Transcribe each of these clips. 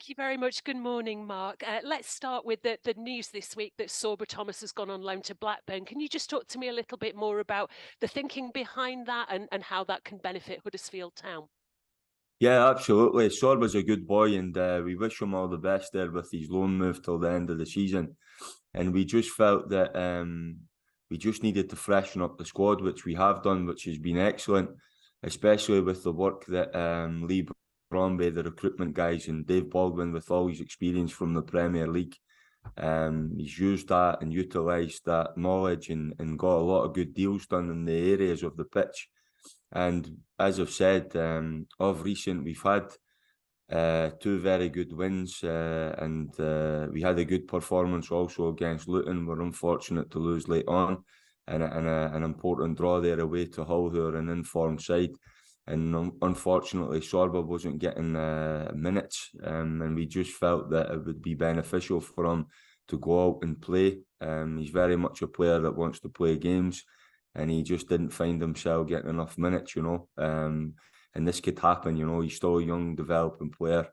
Thank you very much. Good morning, Mark. Let's start with the news this week that Sorba Thomas has gone on loan to Blackburn. Can you just talk to me a little bit more about the thinking behind that and how that can benefit Huddersfield Town? Yeah, absolutely. Sorba's a good boy, and we wish him all the best there with his loan move till the end of the season. And we just felt that we just needed to freshen up the squad, which we have done, which has been excellent, especially with the work that Lee Bromby, the recruitment guys, and Dave Baldwin, with all his experience from the Premier League. He's used that and utilised that knowledge and got a lot of good deals done in the areas of the pitch. And as I've said, of recent, we've had two very good wins, and we had a good performance also against Luton. We're unfortunate to lose late on, and an important draw there away to Hull, who are an informed side. And unfortunately, Sorba wasn't getting minutes, and we just felt that it would be beneficial for him to go out and play. He's very much a player that wants to play games, and he just didn't find himself getting enough minutes, and this could happen, he's still a young developing player,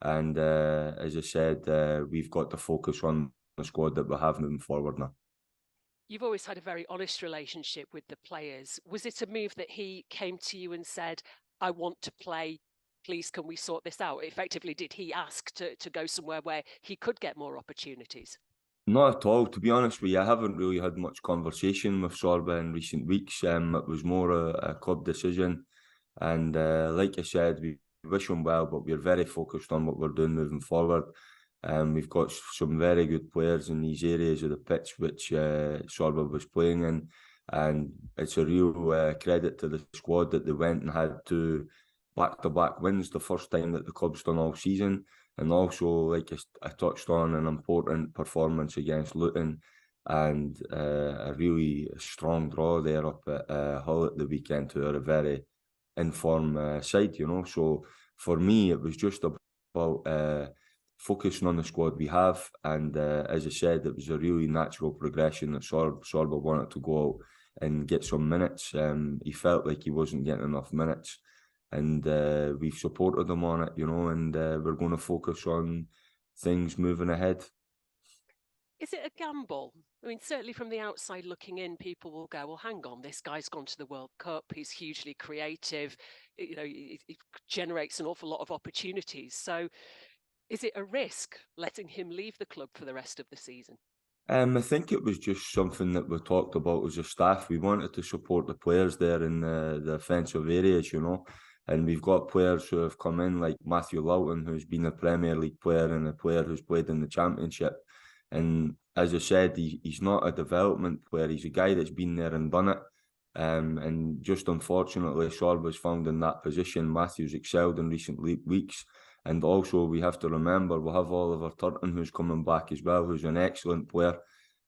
and as I said, we've got to focus on the squad that we have moving forward now. You've always had a very honest relationship with the players. Was it a move that he came to you and said, I want to play, please can we sort this out? Effectively, did he ask to go somewhere where he could get more opportunities? Not at all, to be honest with you. I haven't really had much conversation with Sorba in recent weeks. It was more a club decision, and like I said, we wish him well, but we're very focused on what we're doing moving forward. We've got some very good players in these areas of the pitch which Sorba was playing in, and it's a real credit to the squad that they went and had two back-to-back wins, the first time that the club's done all season. And also, like I touched on, an important performance against Luton, and a really strong draw there up at Hull at the weekend, who are a very informed side, So for me, it was just about focusing on the squad we have. And as I said, it was a really natural progression that Sorba wanted to go out and get some minutes. He felt like he wasn't getting enough minutes, and we've supported them on it, and we're going to focus on things moving ahead. Is it a gamble? I mean, certainly from the outside looking in, people will go, well, hang on, this guy's gone to the World Cup. He's hugely creative. It generates an awful lot of opportunities. So is it a risk letting him leave the club for the rest of the season? I think it was just something that we talked about as a staff. We wanted to support the players there in the offensive areas, and we've got players who have come in, like Matthew Lowton, who's been a Premier League player and a player who's played in the Championship. And as I said, he's not a development player. He's a guy that's been there and done it. And just unfortunately, Sorba's found in that position. Matthew's excelled in recent weeks. And also, we have to remember, we'll have Oliver Turton, who's coming back as well, who's an excellent player.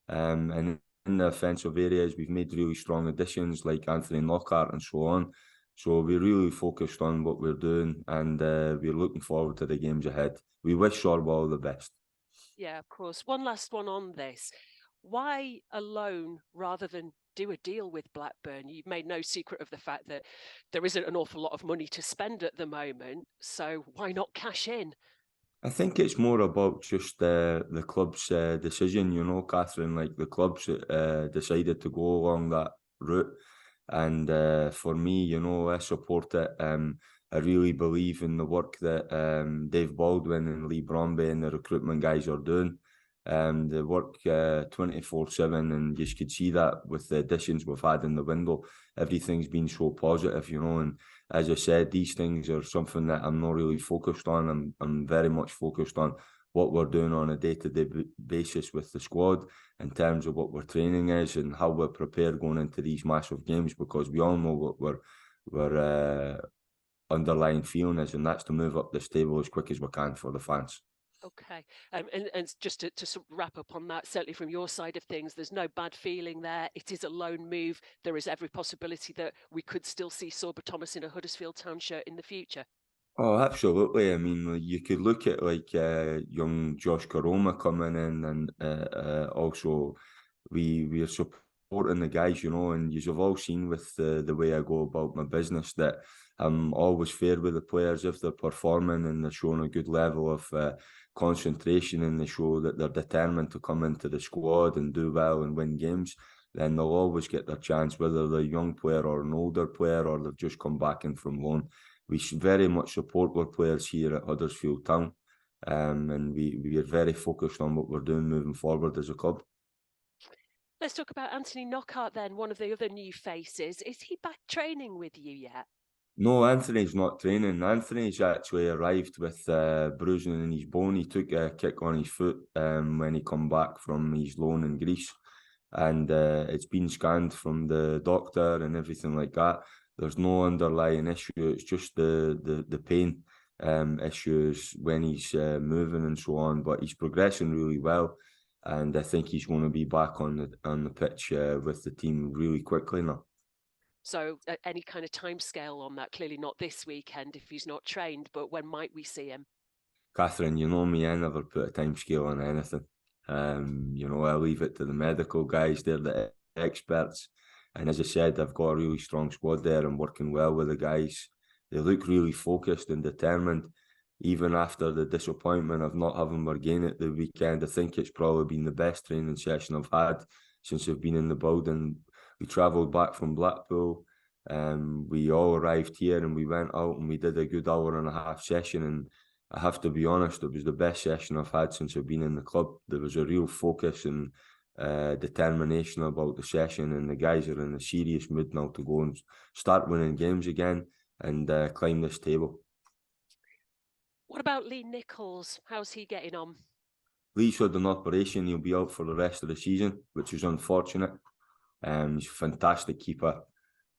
And in the offensive areas, we've made really strong additions like Anthony Knockaert and so on. So we're really focused on what we're doing, and we're looking forward to the games ahead. We wish Sorba all the best. Yeah, of course. One last one on this. Why a loan rather than do a deal with Blackburn? You've made no secret of the fact that there isn't an awful lot of money to spend at the moment. So why not cash in? I think it's more about just the club's decision, Catherine. Like, the club's decided to go along that route. And for me, I support it. I really believe in the work that Dave Baldwin and Lee Bromby and the recruitment guys are doing. They work 24/7, and you could see that with the additions we've had in the window. Everything's been so positive, and as I said, these things are something that I'm not really focused on. I'm very much focused on what we're doing on a day-to-day basis with the squad, in terms of what our training is and how we're prepared going into these massive games, because we all know what we're underlying feeling is, and that's to move up this table as quick as we can for the fans. Okay. And just to sort of wrap up on that, certainly from your side of things, there's no bad feeling there. It is a loan move. There is every possibility that we could still see Sorba Thomas in a Huddersfield Town shirt in the future. Oh, absolutely. I mean, you could look at like young Josh Karoma coming in, and also we're supporting the guys, and you've all seen with the way I go about my business that I'm always fair with the players. If they're performing and they're showing a good level of concentration and they show that they're determined to come into the squad and do well and win games, then they'll always get their chance, whether they're a young player or an older player or they've just come back in from loan. We should very much support our players here at Huddersfield Town, and we are very focused on what we're doing moving forward as a club. Let's talk about Anthony Knockaert then, one of the other new faces. Is he back training with you yet? No, Anthony's not training. Anthony's actually arrived with bruising in his bone. He took a kick on his foot when he come back from his loan in Greece. And it's been scanned from the doctor and everything like that. There's no underlying issue. It's just the pain issues when he's moving and so on. But he's progressing really well. And I think he's going to be back on the pitch with the team really quickly now. So any kind of timescale on that? Clearly not this weekend if he's not trained, but when might we see him? Catherine, you know me, I never put a timescale on anything. I leave it to the medical guys, they're the experts. And as I said, I've got a really strong squad there. I'm working well with the guys. They look really focused and determined. Even after the disappointment of not having Morgan at the weekend, I think it's probably been the best training session I've had since I've been in the building. We travelled back from Blackpool. We all arrived here and we went out and we did a good hour-and-a-half session. And I have to be honest, it was the best session I've had since I've been in the club. There was a real focus and determination about the session, and the guys are in a serious mood now to go and start winning games again and climb this table. What about Lee Nichols? How's he getting on? Lee's had an operation. He'll be out for the rest of the season, which is unfortunate. He's a fantastic keeper.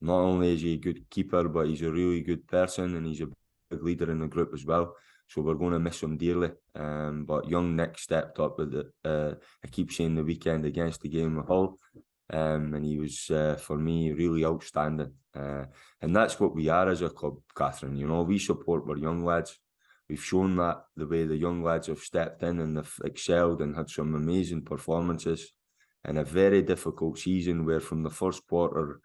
Not only is he a good keeper, but he's a really good person and he's a big leader in the group as well. So we're going to miss him dearly. But young Nick stepped up with it. I keep saying the weekend against the game of Hull. And he was, for me, really outstanding. And that's what we are as a club, Catherine. You know, we support our young lads. We've shown that the way the young lads have stepped in and they've excelled and had some amazing performances in a very difficult season where from the first quarter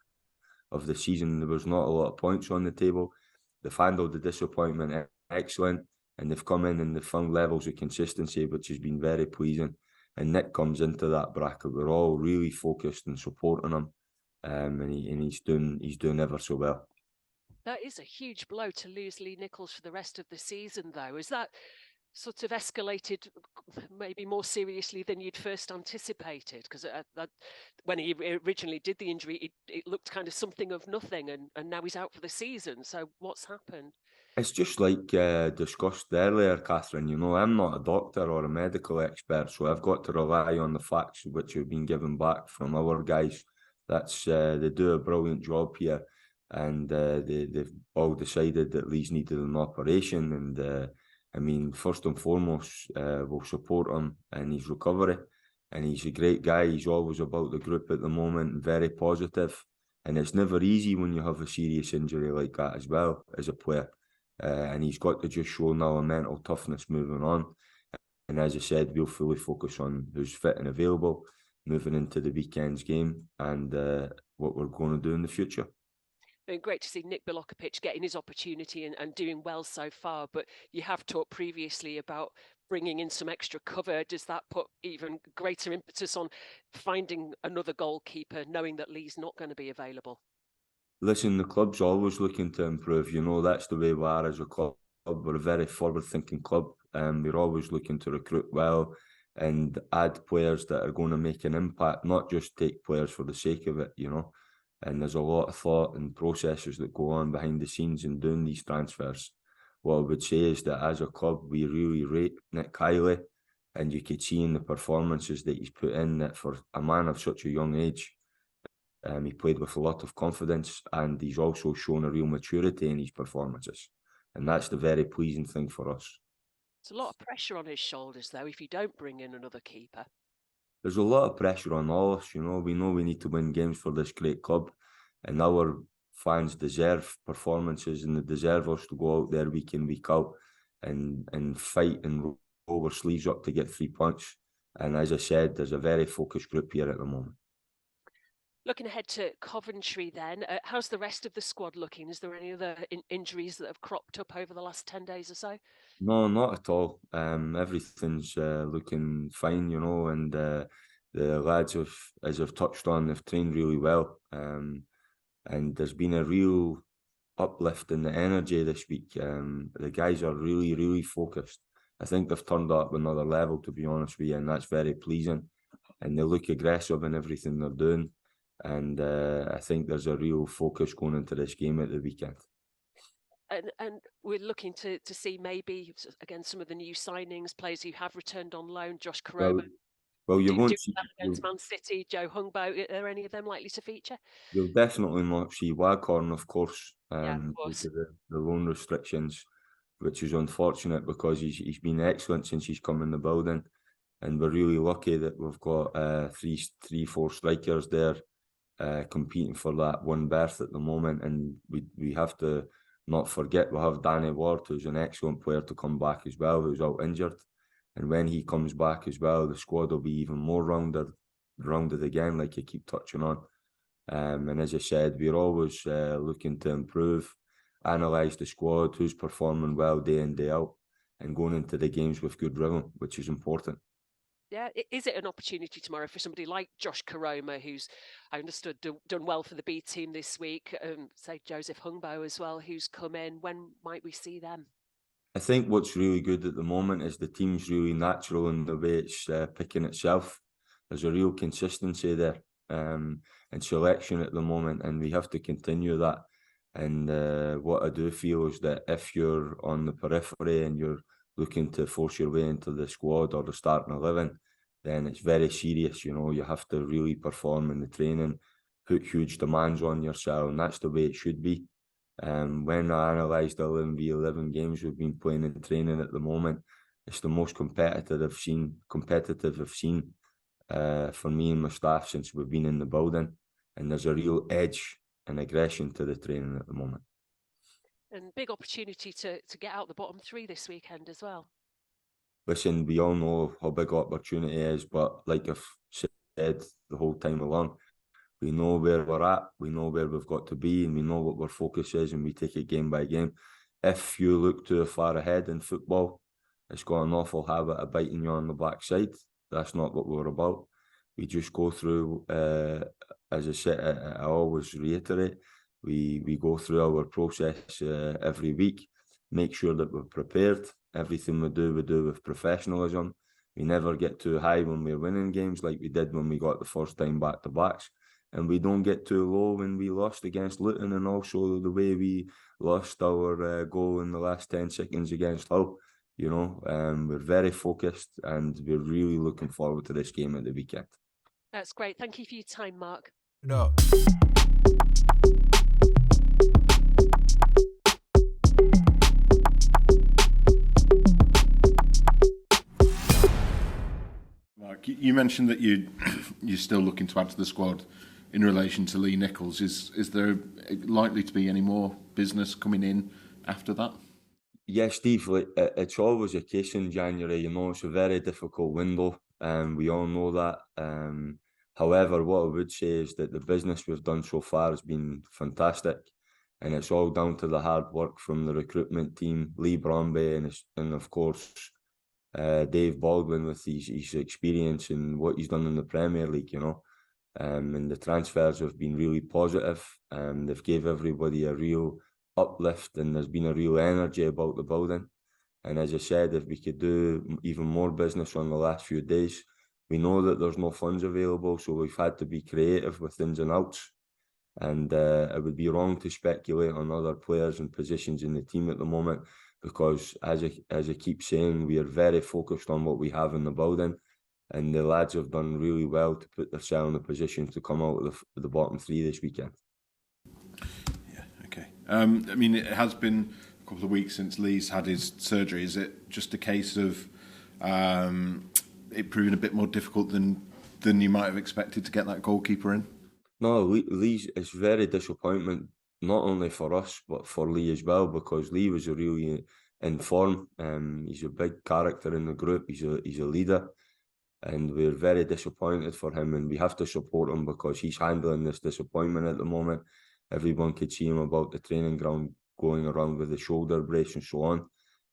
of the season there was not a lot of points on the table. They've handled the disappointment excellent and they've come in and they've found levels of consistency, which has been very pleasing. And Nick comes into that bracket. We're all really focused and supporting him, and he's doing ever so well. That is a huge blow to lose Lee Nichols for the rest of the season, though. Is that sort of escalated maybe more seriously than you'd first anticipated? Because when he originally did the injury, it looked kind of something of nothing, and now he's out for the season. So what's happened? It's just like discussed earlier, Catherine. You know, I'm not a doctor or a medical expert, so I've got to rely on the facts which have been given back from our guys. They do a brilliant job here. And they've all decided that Lee's needed an operation. And I mean, first and foremost, we'll support him in his recovery. And he's a great guy. He's always about the group at the moment, very positive. And it's never easy when you have a serious injury like that as well as a player. And he's got to just show now a mental toughness moving on. And as I said, we'll fully focus on who's fit and available moving into the weekend's game and what we're going to do in the future. Been great to see Nick Bilokovic getting his opportunity and doing well so far, but you have talked previously about bringing in some extra cover. Does that put even greater impetus on finding another goalkeeper, knowing that Lee's not going to be available? Listen, the club's always looking to improve. You know, that's the way we are as a club. We're a very forward-thinking club. We're always looking to recruit well and add players that are going to make an impact, not just take players for the sake of it, you know. And there's a lot of thought and processes that go on behind the scenes in doing these transfers. What I would say is that as a club, we really rate Nick highly, and you could see in the performances that he's put in that for a man of such a young age, he played with a lot of confidence, and he's also shown a real maturity in his performances. And that's the very pleasing thing for us. It's a lot of pressure on his shoulders, though, if you don't bring in another keeper. There's a lot of pressure on all of us, you know. We know we need to win games for this great club, and our fans deserve performances and they deserve us to go out there week in, week out and fight and roll our sleeves up to get 3 points. And as I said, there's a very focused group here at the moment. Looking ahead to Coventry then, how's the rest of the squad looking? Is there any other injuries that have cropped up over the last 10 days or so? No, not at all. Everything's looking fine, you know, and the lads have, as I've touched on, they've trained really well. And there's been a real uplift in the energy this week. The guys are really, really focused. I think they've turned up another level, to be honest with you, and that's very pleasing. And they look aggressive in everything they're doing. And I think there's a real focus going into this game at the weekend. And we're looking to see maybe, again, some of the new signings, players who have returned on loan, Josh Koroma. Well, you won't do see. that against Man City, Joe Hungbo. Are any of them likely to feature? You'll definitely not see Waghorn, of course, Yeah, of due course. to the loan restrictions, which is unfortunate because he's been excellent since he's come in the building, and we're really lucky that we've got four strikers there competing for that one berth at the moment, and we have to not forget we have Danny Ward, who's an excellent player, to come back as well, who's out injured, and when he comes back as well, the squad will be even more rounded again, like you keep touching on. And as I said, we're always looking to improve, analyse the squad, who's performing well day in, day out, and going into the games with good rhythm, which is important. Yeah, is it an opportunity tomorrow for somebody like Josh Koroma, who's, I understood, done well for the B team this week, say Joseph Hungbo as well, who's come in? When might we see them? I think what's really good at the moment is the team's really natural in the way it's picking itself. There's a real consistency there and selection at the moment, and we have to continue that. And what I do feel is that if you're on the periphery and you're looking to force your way into the squad or the starting 11, then it's very serious. You know, you have to really perform in the training, put huge demands on yourself, and that's the way it should be. When I analysed the 11v11 games we've been playing in training at the moment, it's the most competitive I've seen for me and my staff since we've been in the building, and there's a real edge and aggression to the training at the moment. And big opportunity to get out the bottom three this weekend as well. Listen, we all know how big opportunity is, but like I've said the whole time along, we know where we're at, we know where we've got to be, and we know what our focus is, and we take it game by game. If you look too far ahead in football, it's got an awful habit of biting you on the backside. That's not what we're about. We just go through, as I said, I always reiterate, we go through our process every week, make sure that we're prepared. Everything we do with professionalism. We never get too high when we're winning games like we did when we got the first time back-to-backs. And we don't get too low when we lost against Luton, and also the way we lost our goal in the last 10 seconds against Hull. You know, we're very focused, and we're really looking forward to this game at the weekend. That's great. Thank you for your time, Mark. No. Mark, you mentioned that you're still looking to add to the squad in relation to Lee Nichols. Is there likely to be any more business coming in after that? Yes, Steve, it's always a case in January. You know, it's a very difficult window, and we all know that. However, what I would say is that the business we've done so far has been fantastic, and it's all down to the hard work from the recruitment team, Lee Bromby, and of course, Dave Baldwin with his experience and what he's done in the Premier League, you know. And the transfers have been really positive. They've gave everybody a real uplift, and there's been a real energy about the building. And as I said, if we could do even more business on the last few days, we know that there's no funds available, so we've had to be creative with ins and outs. And it would be wrong to speculate on other players and positions in the team at the moment, because as I keep saying, we are very focused on what we have in the building, and the lads have done really well to put themselves in a position to come out of the bottom three this weekend. Yeah, okay. I mean, it has been a couple of weeks since Lee's had his surgery. Is it just a case of it proving a bit more difficult than you might have expected to get that goalkeeper in? No, Lee's, it's very disappointment, not only for us, but for Lee as well, because Lee was really in form. He's a big character in the group. He's a leader. and we're very disappointed for him, and we have to support him because he's handling this disappointment at the moment. Everyone could see him about the training ground going around with the shoulder brace and so on,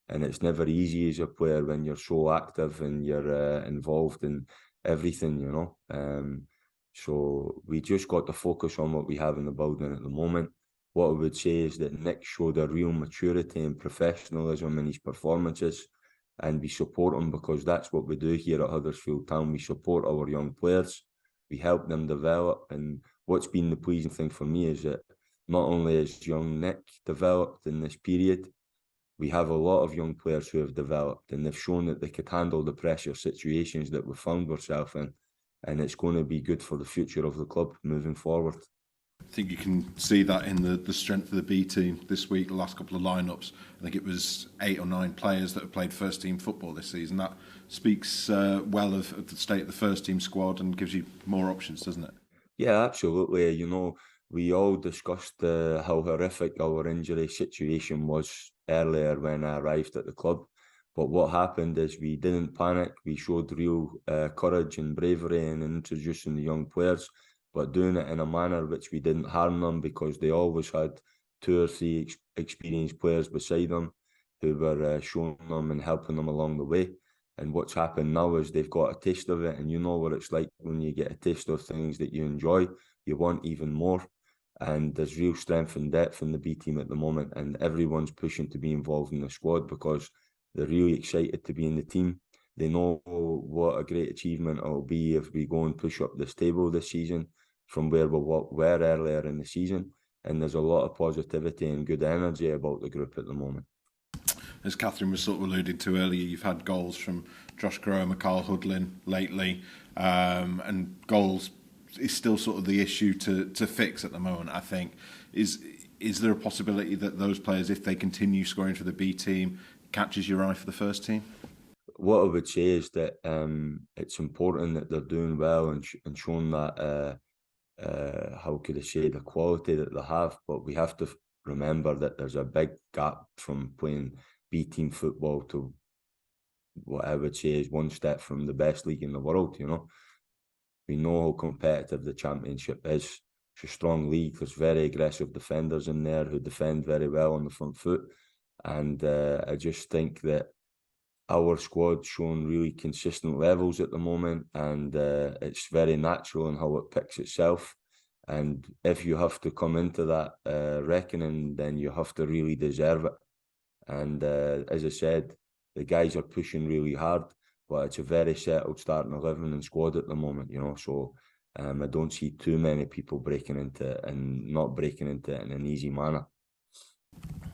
and it's never easy as a player when you're so active and you're involved in everything, you know. So we just got to focus on what we have in the building at the moment. What I would say is that Nick showed a real maturity and professionalism in his performances, and we support him because that's what we do here at Huddersfield Town. We support our young players, we help them develop, and what's been the pleasing thing for me is that not only has young Nick developed in this period, we have a lot of young players who have developed, and they've shown that they could handle the pressure situations that we found ourselves in, and it's going to be good for the future of the club moving forward. I think you can see that in the strength of the B team this week, the last couple of lineups. I think it was 8 or 9 players that have played first team football this season. That speaks well of the state of the first team squad and gives you more options, doesn't it? Yeah, absolutely. You know, we all discussed how horrific our injury situation was earlier when I arrived at the club. But what happened is we didn't panic. We showed real courage and bravery in introducing the young players, but doing it in a manner which we didn't harm them, because they always had 2 or 3 experienced players beside them who were showing them and helping them along the way. And what's happened now is they've got a taste of it, and you know what it's like when you get a taste of things that you enjoy, you want even more. And there's real strength and depth in the B team at the moment, and everyone's pushing to be involved in the squad because they're really excited to be in the team. They know what a great achievement it'll be if we go and push up this table this season from where we were earlier in the season. And there's a lot of positivity and good energy about the group at the moment. As Catherine was sort of alluding to earlier, you've had goals from Josh Graham and Carl Hudlin lately, and goals is still sort of the issue to fix at the moment, I think. Is there a possibility that those players, if they continue scoring for the B team, catches your eye for the first team? What I would say is that it's important that they're doing well and showing that, how could I say, the quality that they have, but we have to remember that there's a big gap from playing B team football to what I would say is one step from the best league in the world, you know. We know how competitive the Championship is. It's a strong league. There's very aggressive defenders in there who defend very well on the front foot. And I just think that our squad's showing really consistent levels at the moment, and it's very natural in how it picks itself. And if you have to come into that reckoning, then you have to really deserve it. And as I said, the guys are pushing really hard, but it's a very settled starting 11 and squad at the moment, you know. So I don't see too many people breaking into it and not breaking into it in an easy manner.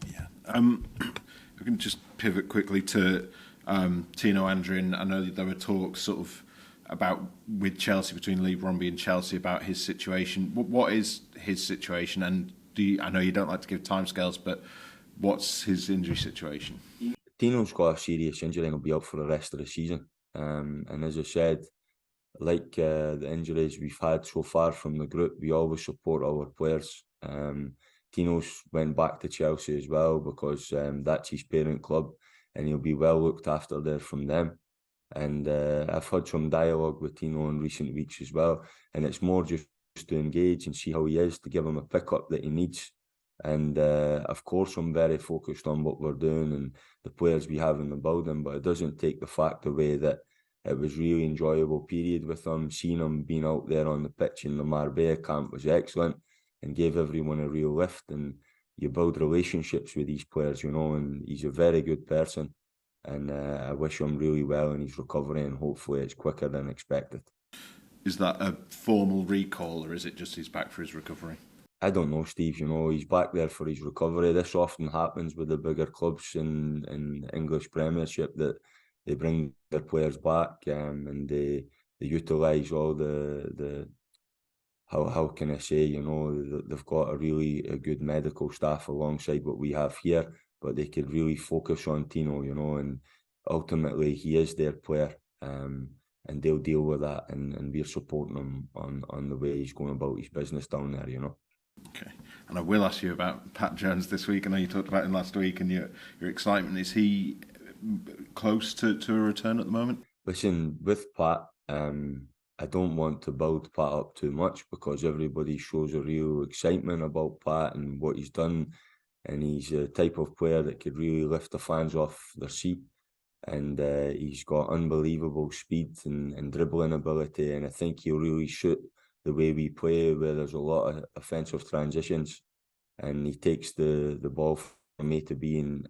Yeah. We can just pivot quickly to Tino Andrin. I know that there were talks sort of about with Chelsea, between Lee Bromby and Chelsea, about his situation. What is his situation? And I know you don't like to give timescales, but what's his injury situation? Tino's got a serious injury and will be out for the rest of the season. And as I said, like the injuries we've had so far from the group, we always support our players. Tino's went back to Chelsea as well because that's his parent club, and he'll be well looked after there from them. And I've had some dialogue with Tino in recent weeks as well, and it's more just to engage and see how he is, to give him a pickup that he needs. And of course, I'm very focused on what we're doing and the players we have in the building, but it doesn't take the fact away that it was really enjoyable period with him. Seeing him being out there on the pitch in the Marbella camp was excellent and gave everyone a real lift. And you build relationships with these players, you know, and he's a very good person. And I wish him really well in his recovery, and hopefully it's quicker than expected. Is that a formal recall, or is it just he's back for his recovery? I don't know, Steve. You know, he's back there for his recovery. This often happens with the bigger clubs in English Premiership, that they bring their players back and they utilise all the how can I say, you know, they've got a good medical staff alongside what we have here, but they could really focus on Tino, you know, and ultimately he is their player, and they'll deal with that, and we're supporting him on the way he's going about his business down there, you know. Okay, and I will ask you about Pat Jones this week. I know you talked about him last week and your excitement. Is he close to a return at the moment? Listen, with Pat, I don't want to build Pat up too much because everybody shows a real excitement about Pat and what he's done, and he's a type of player that could really lift the fans off their seat. And he's got unbelievable speed and dribbling ability, and I think he'll really suit the way we play, where there's a lot of offensive transitions, and he takes the ball from A to B in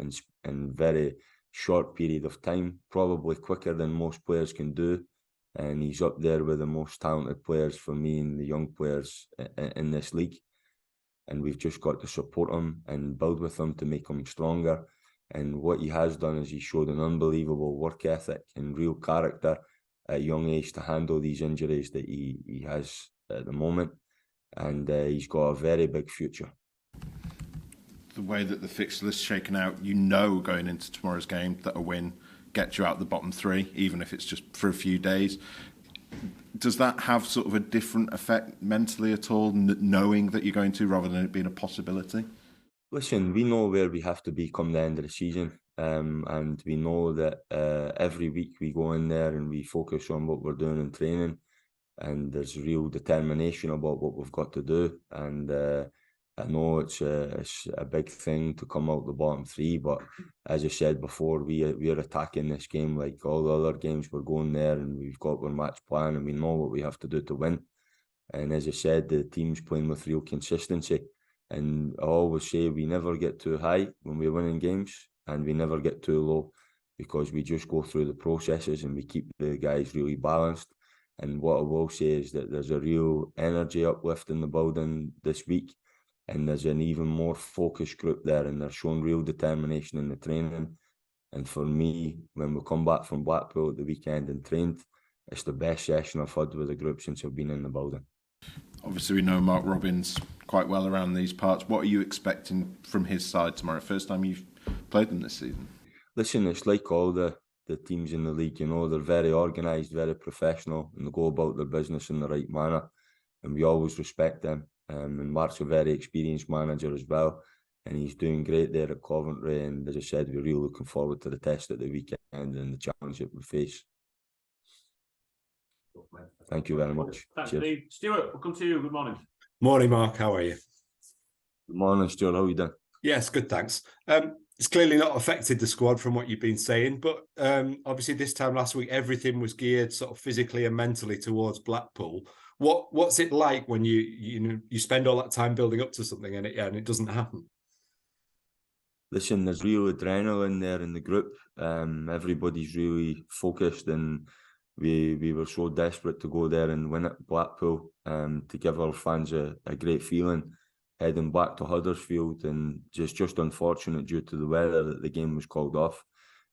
very short period of time, probably quicker than most players can do. And he's up there with the most talented players for me and the young players in this league. And we've just got to support him and build with him to make him stronger. And what he has done is he showed an unbelievable work ethic and real character at a young age to handle these injuries that he has at the moment. And he's got a very big future. The way that the fixture list is shaken out, you know, going into tomorrow's game that a win gets you out the bottom three, even if it's just for a few days. Does that have sort of a different effect mentally at all, knowing that you're going to, rather than it being a possibility? Listen, we know where we have to be come the end of the season, and we know that every week we go in there and we focus on what we're doing in training, and there's real determination about what we've got to do. And I know it's a big thing to come out the bottom three, but as I said before, we are attacking this game like all the other games. We're going there and we've got our match plan and we know what we have to do to win. And as I said, the team's playing with real consistency. And I always say we never get too high when we're winning games and we never get too low, because we just go through the processes and we keep the guys really balanced. And what I will say is that there's a real energy uplift in the building this week. And there's an even more focused group there, and they're showing real determination in the training. And for me, when we come back from Blackpool at the weekend and trained, it's the best session I've had with the group since I've been in the building. Obviously, we know Mark Robins quite well around these parts. What are you expecting from his side tomorrow? First time you've played them this season? Listen, it's like all the teams in the league, you know, they're very organised, very professional, and they go about their business in the right manner. And we always respect them. And Mark's a very experienced manager as well, and he's doing great there at Coventry. And as I said, we're really looking forward to the test at the weekend and the challenge that we face. Thank you very much. Thanks, Steve. Stuart, we'll come to you. Good morning. Morning, Mark. How are you? Good morning, Stuart. How are you doing? Yes, good, thanks. It's clearly not affected the squad from what you've been saying, but obviously this time last week, everything was geared sort of physically and mentally towards Blackpool. What's it like when you spend all that time building up to something and it doesn't happen? Listen, there's real adrenaline there in the group. Everybody's really focused, and we were so desperate to go there and win at Blackpool, to give our fans a great feeling heading back to Huddersfield. And just unfortunate due to the weather that the game was called off.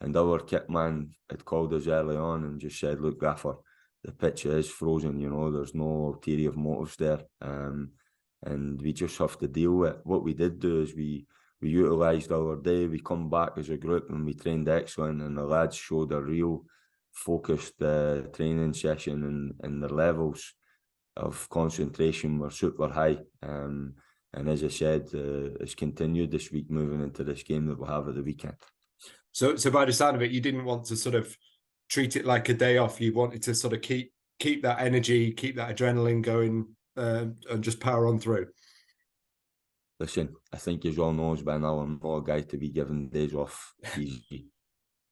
And our kit man had called us early on and just said, "Look, Gaffer, the pitch is frozen, you know, there's no ulterior motives there." And we just have to deal with it. What we did do is we utilised our day. We come back as a group and we trained excellent, and the lads showed a real focused training session, and their levels of concentration were super high. And as I said, it's continued this week moving into this game that we'll have at the weekend. So by the sound of it, you didn't want to sort of treat it like a day off. You wanted to sort of keep that energy, keep that adrenaline going, and just power on through. Listen, I think you all know by now, I'm not a guy to be given days off easy.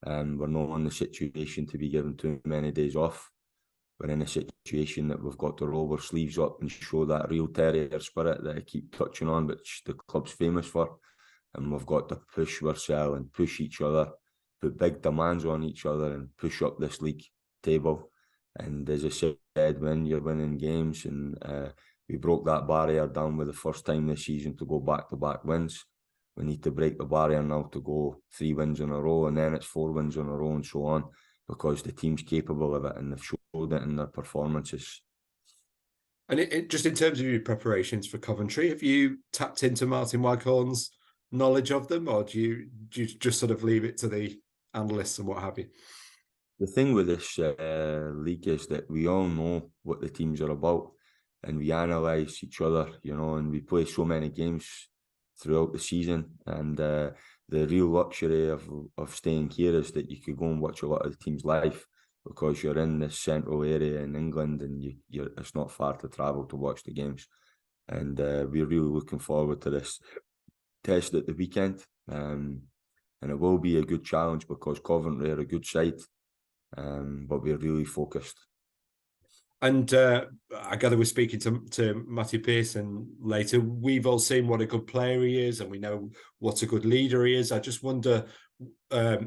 We're not in the situation to be given too many days off. We're in a situation that we've got to roll our sleeves up and show that real terrier spirit that I keep touching on, which the club's famous for. And we've got to push ourselves and push each other, put big demands on each other and push up this league table. And as I said, when you're winning games, and we broke that barrier down with the first time this season to go back-to-back wins. We need to break the barrier now to go 3 wins in a row, and then it's 4 wins in a row and so on, because the team's capable of it and they've showed it in their performances. And it just in terms of your preparations for Coventry, have you tapped into Martin Waghorn's knowledge of them, or do you just sort of leave it to the analysts and what have you? The thing with this league is that we all know what the teams are about, and we analyse each other, you know, and we play so many games throughout the season. And the real luxury of staying here is that you could go and watch a lot of the teams live. because you're in this central area in England and it's not far to travel to watch the games. And we're really looking forward to this test at the weekend. And it will be a good challenge because Coventry are a good side, but we're really focused. And I gather we're speaking to Matthew Pearson later. We've all seen what a good player he is, and we know what a good leader he is. I just wonder,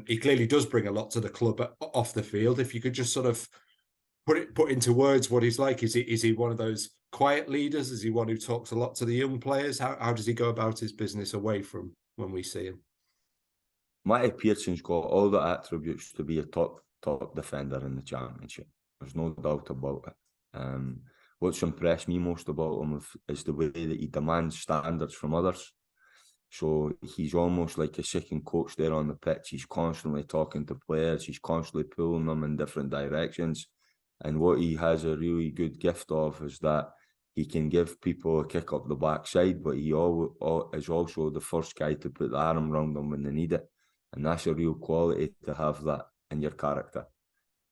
he clearly does bring a lot to the club off the field. If you could just sort of put into words what he's like. Is he one of those quiet leaders? Is he one who talks a lot to the young players? How does he go about his business away from when we see him? Matty Pearson's got all the attributes to be a top defender in the Championship. There's no doubt about it. What's impressed me most about him is the way that he demands standards from others. So he's almost like a second coach there on the pitch. He's constantly talking to players. He's constantly pulling them in different directions. And what he has a really good gift of is that he can give people a kick up the backside, but he is also the first guy to put the arm around them when they need it. And that's a real quality to have that in your character.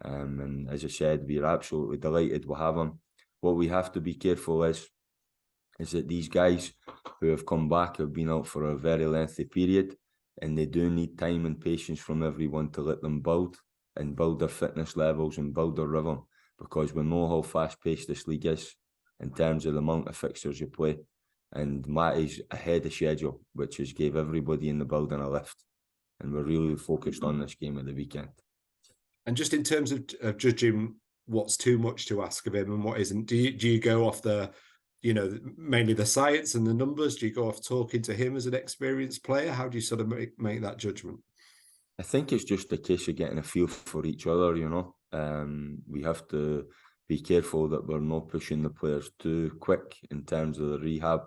And as I said, we're absolutely delighted we have him. What we have to be careful is that these guys who have come back have been out for a very lengthy period, and they do need time and patience from everyone to let them build their fitness levels and build their rhythm, because we know how fast-paced this league is in terms of the amount of fixtures you play. And Matty's ahead of schedule, which has gave everybody in the building a lift. And we're really focused on this game at the weekend. And just in terms of judging what's too much to ask of him and what isn't, do you go off the, mainly the science and the numbers? Do you go off talking to him as an experienced player? How do you sort of make that judgment? I think it's just a case of getting a feel for each other, We have to be careful that we're not pushing the players too quick in terms of the rehab.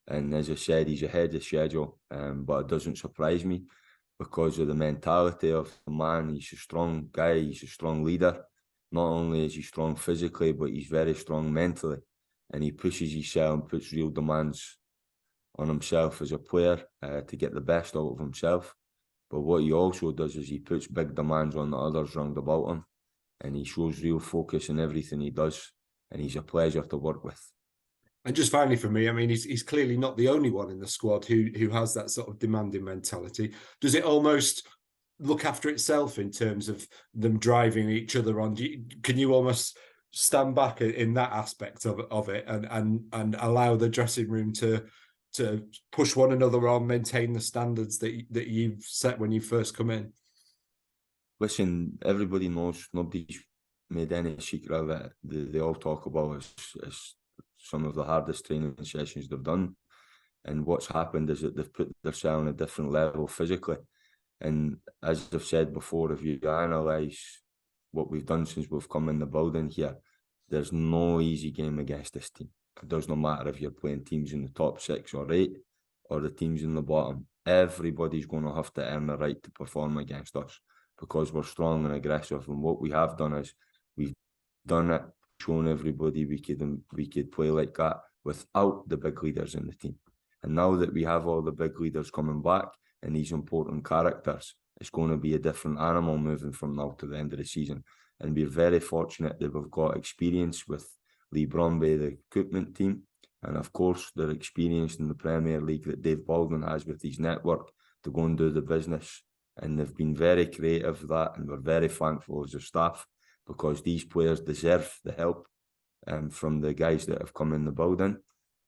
And as I said, he's ahead of schedule, but it doesn't surprise me because of the mentality of the man. He's a strong guy, he's a strong leader. Not only is he strong physically, but he's very strong mentally. And he pushes himself and puts real demands on himself as a player to get the best out of himself. But what he also does is he puts big demands on the others round about him. And he shows real focus in everything he does. And he's a pleasure to work with. And just finally for me, I mean, he's clearly not the only one in the squad who has that sort of demanding mentality. Does it almost look after itself in terms of them driving each other on? Can you almost stand back in that aspect of it and allow the dressing room to push one another on, maintain the standards that you've set when you first come in? Listen, everybody knows, nobody's made any secret of it. They all talk about is some of the hardest training sessions they've done. And what's happened is that they've put themselves on a different level physically. And as I've said before, if you analyse what we've done since we've come in the building here, there's no easy game against this team. It does not matter if you're playing teams in the top 6 or 8 or the teams in the bottom. Everybody's going to have to earn the right to perform against us because we're strong and aggressive. And what we have done is we've done it, shown everybody we could play like that without the big leaders in the team. And now that we have all the big leaders coming back and these important characters, it's going to be a different animal moving from now to the end of the season. And we're very fortunate that we've got experience with Lee Bromby, the equipment team, and of course their experience in the Premier League that Dave Baldwin has with his network to go and do the business. And they've been very creative with that, and we're very thankful as a staff because these players deserve the help from the guys that have come in the building,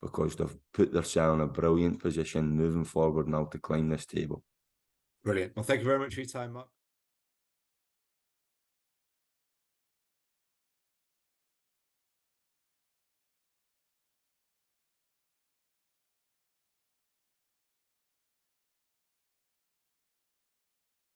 because they've put themselves in a brilliant position moving forward now to climb this table. Brilliant. Well, thank you very much for your time, Mark.